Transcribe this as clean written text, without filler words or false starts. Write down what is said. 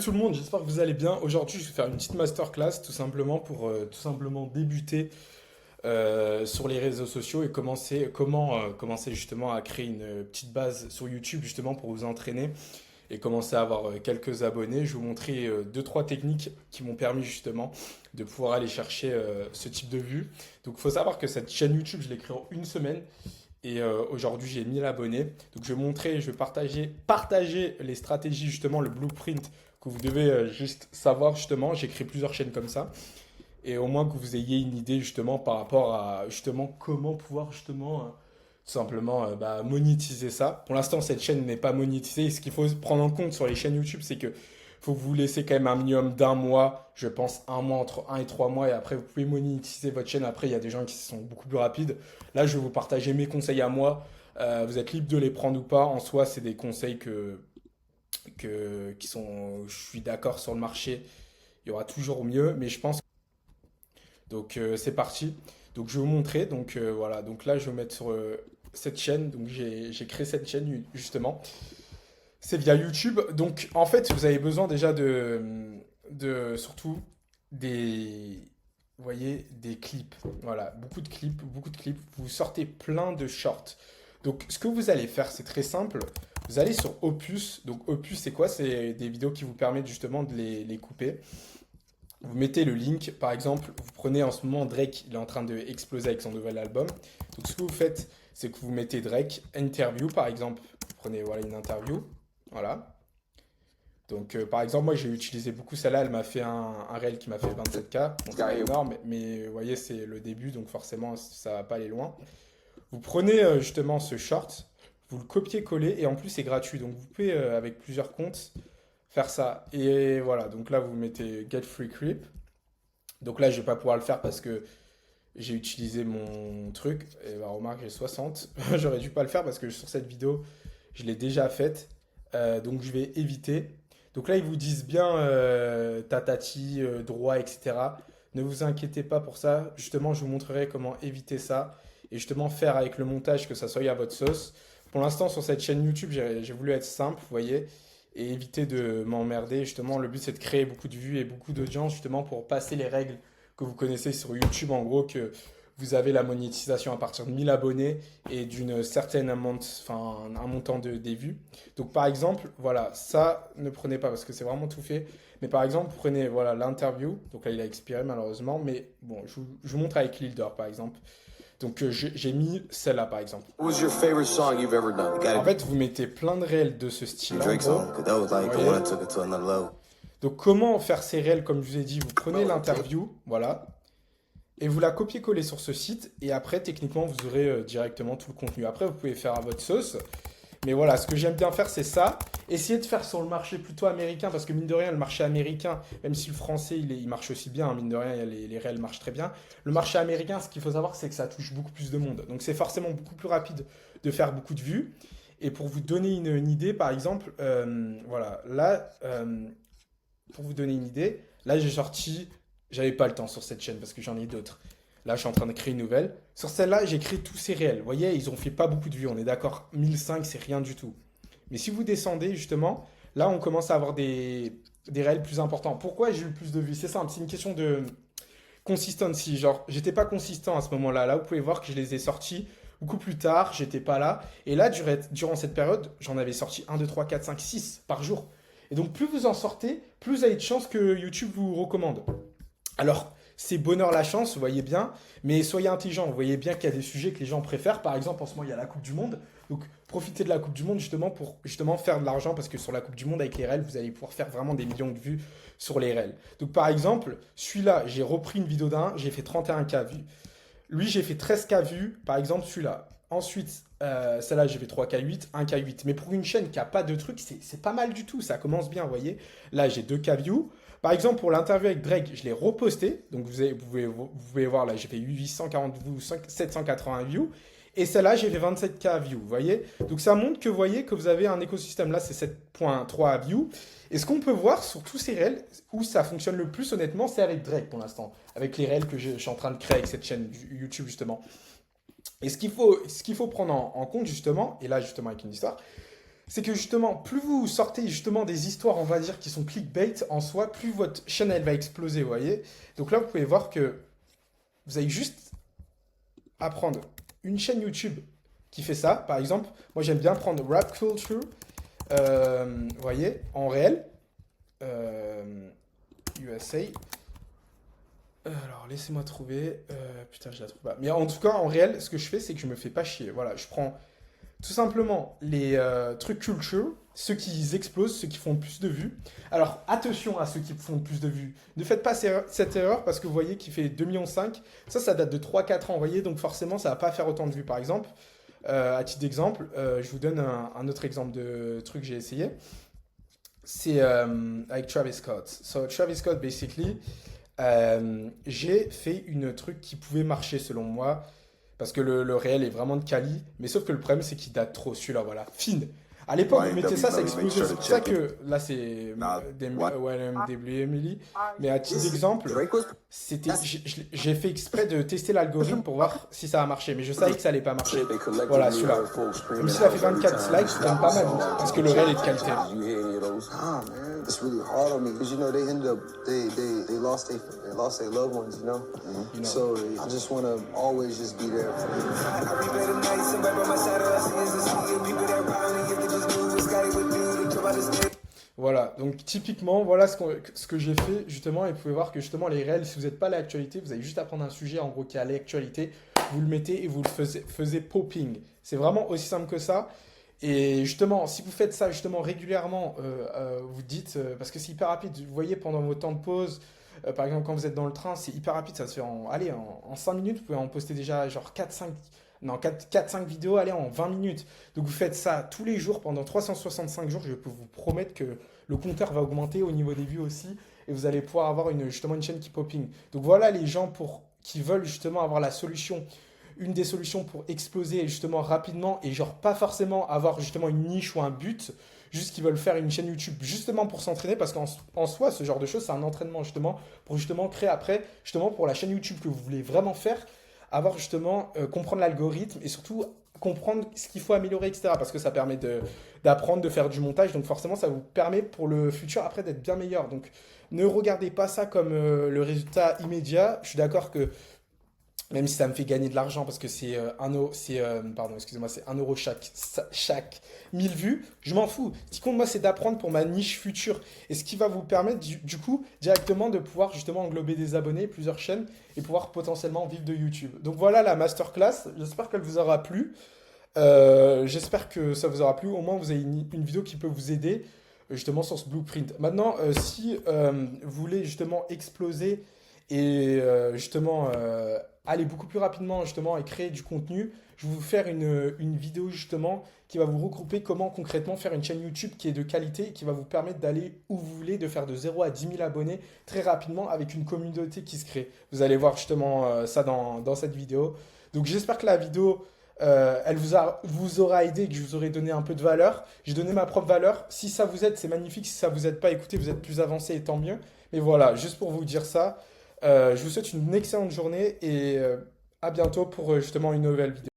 Tout le monde, j'espère que vous allez bien. Aujourd'hui, je vais faire une petite masterclass tout simplement pour tout simplement débuter sur les réseaux sociaux et commencer justement à créer une petite base sur YouTube justement pour vous entraîner et commencer à avoir quelques abonnés. Je vais vous montrer deux, trois techniques qui m'ont permis justement de pouvoir aller chercher ce type de vue. Donc, il faut savoir que cette chaîne YouTube, je l'ai créée en une semaine. Et aujourd'hui, j'ai 1000 abonnés. Donc, je vais partager les stratégies, justement, le blueprint que vous devez juste savoir, justement. J'ai créé plusieurs chaînes comme ça. Et au moins que vous ayez une idée, justement, par rapport à, justement, comment pouvoir, justement, tout simplement, monétiser ça. Pour l'instant, cette chaîne n'est pas monétisée. Et ce qu'il faut prendre en compte sur les chaînes YouTube, c'est que faut que vous laissez quand même un minimum d'un mois, je pense un mois, entre un et 3 mois, et après vous pouvez monétiser votre chaîne. Après, il y a des gens qui sont beaucoup plus rapides. Là, je vais vous partager mes conseils à moi. Vous êtes libre de les prendre ou pas. En soi, c'est des conseils qui sont, je suis d'accord sur le marché. Il y aura toujours mieux, mais je pense. Donc, c'est parti. Donc, je vais vous montrer. Donc, voilà. Donc là, je vais vous mettre sur cette chaîne. Donc, j'ai créé cette chaîne justement. C'est via YouTube. Donc, en fait, vous avez besoin déjà de surtout des, vous voyez, des clips. Voilà, beaucoup de clips, beaucoup de clips. Vous sortez plein de shorts. Donc, ce que vous allez faire, c'est très simple. Vous allez sur Opus. Donc, Opus, c'est quoi? C'est des vidéos qui vous permettent justement de les couper. Vous mettez le link, par exemple, vous prenez en ce moment Drake, il est en train d'exploser avec son nouvel album. Donc, ce que vous faites, c'est que vous mettez Drake, interview, par exemple. Vous prenez voilà, une interview. Voilà. Donc, par exemple, moi, j'ai utilisé beaucoup celle-là. Elle m'a fait un reel qui m'a fait 27K. Bon, c'est pas énorme, mais vous voyez, c'est le début, donc forcément, ça va pas aller loin. Vous prenez justement ce short, vous le copiez-collez, et en plus, c'est gratuit. Donc, vous pouvez, avec plusieurs comptes, faire ça. Et voilà, donc là, vous mettez Get Free Clip. Donc là, je vais pas pouvoir le faire parce que j'ai utilisé mon truc. Et bah, remarque, j'ai 60. J'aurais dû pas le faire parce que sur cette vidéo, je l'ai déjà faite. Donc je vais éviter. Donc là, ils vous disent bien tatati, droit, etc. Ne vous inquiétez pas pour ça. Justement, je vous montrerai comment éviter ça. Et justement, faire avec le montage que ça soit à votre sauce. Pour l'instant, sur cette chaîne YouTube, j'ai voulu être simple, vous voyez, et éviter de m'emmerder. Justement, le but, c'est de créer beaucoup de vues et beaucoup d'audience, justement, pour passer les règles que vous connaissez sur YouTube. En gros, que vous avez la monétisation à partir de 1000 abonnés et d'une certaine enfin, un montant des vues. Donc par exemple, voilà, ça ne prenez pas parce que c'est vraiment tout fait. Mais par exemple, prenez voilà l'interview. Donc là, il a expiré malheureusement, mais bon, je vous montre avec Lil Durk par exemple. Donc j'ai mis celle-là par exemple. What was your favorite song you've ever done? It gotta En be fait, vous mettez plein de réels de ce style-là, en Drake gros. song, because that was Vous like the one voyez? that took it to another level. Donc comment faire ces réels, comme je vous ai dit, vous prenez l'interview, voilà, et vous la copiez-collez sur ce site, et après, techniquement, vous aurez directement tout le contenu. Après, vous pouvez faire à votre sauce. Mais voilà, ce que j'aime bien faire, c'est ça. Essayez de faire sur le marché plutôt américain, parce que mine de rien, le marché américain, même si le français, il marche aussi bien, hein, mine de rien, les réels marchent très bien. Le marché américain, ce qu'il faut savoir, c'est que ça touche beaucoup plus de monde. Donc c'est forcément beaucoup plus rapide de faire beaucoup de vues. Et pour vous donner une idée, par exemple, voilà, là, pour vous donner une idée, là j'ai sorti, j'avais pas le temps sur cette chaîne parce que j'en ai d'autres. Là, je suis en train de créer une nouvelle. Sur celle-là, j'ai créé tous ces réels. Vous voyez, ils ont fait pas beaucoup de vues, on est d'accord. 1005, c'est rien du tout. Mais si vous descendez, justement, là, on commence à avoir des réels plus importants. Pourquoi j'ai eu plus de vues? C'est simple, c'est une question de consistency. Genre, j'étais pas consistant à ce moment-là. Là, vous pouvez voir que je les ai sortis beaucoup plus tard, j'étais pas là. Et là, durant cette période, j'en avais sorti 1, 2, 3, 4, 5, 6 par jour. Et donc, plus vous en sortez, plus vous avez de chances que YouTube vous recommande. Alors, c'est bonheur la chance, vous voyez bien, mais soyez intelligent. Vous voyez bien qu'il y a des sujets que les gens préfèrent. Par exemple, en ce moment, il y a la Coupe du Monde. Donc, profitez de la Coupe du Monde justement pour justement faire de l'argent parce que sur la Coupe du Monde, avec les réels, vous allez pouvoir faire vraiment des millions de vues sur les réels. Donc, par exemple, celui-là, j'ai repris une vidéo d'un, j'ai fait 31K vues. Lui, j'ai fait 13K vues, par exemple, celui-là. Ensuite, celle-là, j'ai fait 3K8, 1K8. Mais pour une chaîne qui a pas de trucs, c'est pas mal du tout. Ça commence bien, vous voyez. Là, j'ai 2K views. Par exemple, pour l'interview avec Drake, je l'ai reposté. Donc, vous pouvez voir, là, j'ai fait 840 views, 780 views. Et celle-là, j'ai fait 27K views, vous voyez. Donc, ça montre que vous voyez que vous avez un écosystème. Là, c'est 7.3 views. Et ce qu'on peut voir sur tous ces réels, où ça fonctionne le plus, honnêtement, c'est avec Drake pour l'instant. Avec les réels que je suis en train de créer avec cette chaîne YouTube, justement. Et ce qu'il faut prendre en compte, justement, et là, justement, avec une histoire, C'est que justement, plus vous sortez justement des histoires, on va dire, qui sont clickbait en soi, plus votre chaîne, elle va exploser, vous voyez. Donc là, vous pouvez voir que vous avez juste à prendre une chaîne YouTube qui fait ça. Par exemple, moi, j'aime bien prendre Rap Culture, vous voyez, en réel, USA. Alors, laissez-moi trouver. Putain, je la trouve pas. Mais en tout cas, en réel, ce que je fais, c'est que je me fais pas chier. Voilà, je prends tout simplement les trucs culture, ceux qui explosent, ceux qui font le plus de vues. Alors, attention à ceux qui font le plus de vues. Ne faites pas cette erreur parce que vous voyez qu'il fait 2,5 millions. Ça date de 3-4 ans, vous voyez. Donc, forcément, ça va pas faire autant de vues, par exemple. À titre d'exemple, je vous donne un autre exemple de truc que j'ai essayé. C'est avec Travis Scott. So, Travis Scott, basically, j'ai fait une truc qui pouvait marcher selon moi, parce que le réel est vraiment de quali, mais sauf que le problème c'est qu'il date trop, celui-là, voilà. Fine. À l'époque, vous mettez ça, ça explosait. C'est pour ça que là c'est ouais, Emily. Mais à titre d'exemple, j'ai fait exprès de tester l'algorithme pour voir si ça a marché, mais je savais que ça allait pas marcher. Voilà, celui-là. Même s'il a fait 24 likes, c'est quand même pas mal, parce que le réel est de qualité. Ah man, it's really hard on me because you know they ended up they lost their loved ones, you know. You know. So I just want to always just be there for them. Voilà, donc typiquement, voilà ce que j'ai fait justement, et vous pouvez voir que justement les réels, si vous n'êtes pas à l'actualité, vous avez juste à prendre un sujet en gros qui est à l'actualité, vous le mettez et vous le faisiez popping. C'est vraiment aussi simple que ça. Et justement, si vous faites ça justement régulièrement, vous dites, parce que c'est hyper rapide, vous voyez pendant vos temps de pause, par exemple quand vous êtes dans le train, c'est hyper rapide, ça se fait en 5 minutes, vous pouvez en poster déjà genre 4-5 vidéos, allez, en 20 minutes. Donc vous faites ça tous les jours pendant 365 jours, je peux vous promettre que le compteur va augmenter au niveau des vues aussi, et vous allez pouvoir avoir justement une chaîne qui popping. Donc voilà les gens qui veulent justement avoir la solution, une des solutions pour exploser justement rapidement et genre pas forcément avoir justement une niche ou un but, juste qu'ils veulent faire une chaîne YouTube justement pour s'entraîner parce qu'en soi ce genre de choses c'est un entraînement justement pour justement créer après justement pour la chaîne YouTube que vous voulez vraiment faire, avoir justement comprendre l'algorithme et surtout comprendre ce qu'il faut améliorer, etc. Parce que ça permet d'apprendre, de faire du montage. Donc forcément, ça vous permet pour le futur après d'être bien meilleur. Donc ne regardez pas ça comme le résultat immédiat. Je suis d'accord que même si ça me fait gagner de l'argent parce que c'est pardon, excusez-moi, c'est 1 € chaque 1000 vues, je m'en fous. Ce qui compte, moi, c'est d'apprendre pour ma niche future. Et ce qui va vous permettre, du coup, directement de pouvoir justement englober des abonnés, plusieurs chaînes et pouvoir potentiellement vivre de YouTube. Donc voilà la masterclass. J'espère qu'elle vous aura plu. J'espère que ça vous aura plu. Au moins, vous avez une vidéo qui peut vous aider justement sur ce blueprint. Maintenant, si vous voulez justement exploser et justement aller beaucoup plus rapidement justement et créer du contenu, je vais vous faire une vidéo justement qui va vous regrouper comment concrètement faire une chaîne YouTube qui est de qualité et qui va vous permettre d'aller où vous voulez, de faire de 0 à 10 000 abonnés très rapidement avec une communauté qui se crée. Vous allez voir justement ça dans cette vidéo. Donc j'espère que la vidéo elle vous aura aidé et que je vous aurai donné un peu de valeur. J'ai donné ma propre valeur. Si ça vous aide, c'est magnifique. Si ça vous aide pas, écoutez, vous êtes plus avancé et tant mieux. Mais voilà, juste pour vous dire ça. Je vous souhaite une excellente journée et à bientôt pour justement une nouvelle vidéo.